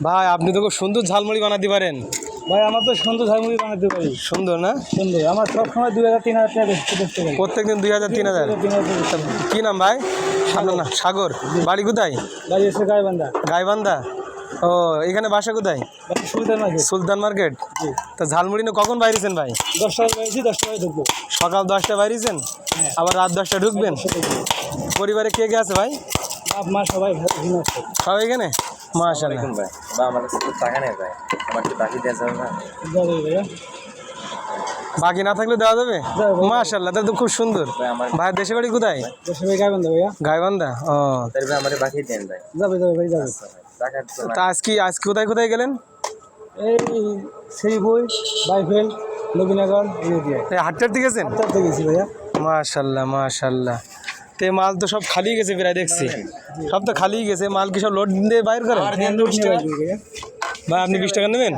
ভাই আপনি তো খুব সুন্দর ঝালমুড়ি বানাতে পারেন। ভাই আমার তো সুন্দর ঝালমুড়ি বানাতে পারি। সুন্দর না? সুন্দর। আমার সবসময় 2000-3000 টাকা বেচতে পারি। প্রত্যেকদিন 2000-3000। কি নাম ভাই? আপনার না সাগর। বাড়ি কোথায়? বাড়ি এসে গাইবান্ধা। গাইবান্ধা। ও এখানে বাসা কোথায়? সুলতান মার্কেট। সুলতান মার্কেট। তা ঝালমুড়ি নিয়ে কখন বাইরেছেন ভাই? 10টায় বাইরেছি, 10টায় ঢুকবো। সকাল 10টায় বাইরেছেন, আবার রাত 10টায় ঢুকবেন। পরিবারে কে কে আছে ভাই? বাপ মা সবাই ঘুমিয়ে আছে। সবাই এখানে? মাশাআল্লাহ। ভাই বা আমার কাছে তো টাকা নেই ভাই, আমার কি বাকি দেওয়া যাবে না? যাবে ভাইয়া। বাকি না থাকলে দেওয়া যাবে? মাশাআল্লাহ, তাহলে তো খুব সুন্দর। ভাই দেশে বাড়ি কোথায়? দেশে ভাই গাইবান্ধা ভাইয়া। গাইবান্ধা। ও তাহলে ভাই আমার বাকি দেন ভাই। যাবে ভাই যাবে। টাকা তো তা আজকে কোথায় কোথায় গেলেন? এই শ্রীপুর, বাইফেল, নবীনগর এই দিয়ে। এই হাটটার দিকে গেছেন? হাটটাতে গেছি ভাইয়া। মাশাআল্লাহ মাশাআল্লাহ। তে মাল তো সব খালি গেছে প্রায় দেখছি, সব তো খালি গেছে। মাল কি সব লোড দিয়ে বাইর করেন? ভাই আপনি 20 টাকা নেবেন?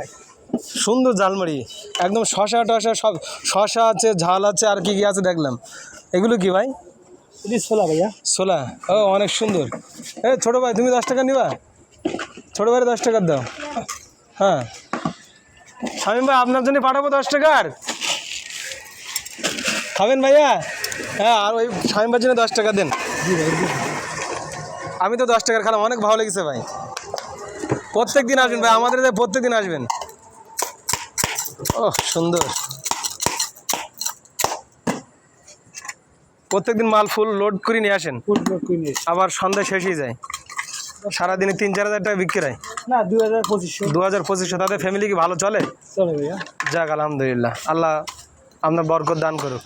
সুন্দর ঝালমুড়ি, একদম শশা টশা সব, শশা আছে, ঝাল আছে, আর কি কি আছে দেখলাম। এগুলো কি ভাই? ছোলা ভাইয়া। ছোলা। ও অনেক সুন্দর। এ ছোটো ভাই তুমি 10 টাকা নিবা? ছোটো ভাই 10 টাকার দাও। হ্যাঁ শামীম ভাই আপনার জন্য পাঠাবো 10 টাকার, খাবেন ভাইয়া? হ্যাঁ আর ওই শামীম ভাইয়ের জন্য 10 টাকা দেন। আমি তো 10 টাকার খেলাম, অনেক ভালো লেগেছে ভাই। প্রত্যেক দিন আসবেন ভাই আমাদের, প্রত্যেক দিন আসবেন। ওহ সুন্দর। প্রত্যেকদিন মাল ফুল লোড করে নিয়ে আসেন, আবার সন্ধ্যায় শেষই যায়। সারাদিনে 3-4 হাজার টাকা বিক্রি হয়? না 2000-2500। 2000-2500। তাদের ফ্যামিলি কি ভালো চলে? চলে ভাইয়া। যাক আলহামদুলিল্লাহ, আল্লাহ আপনার বরকত দান করুক।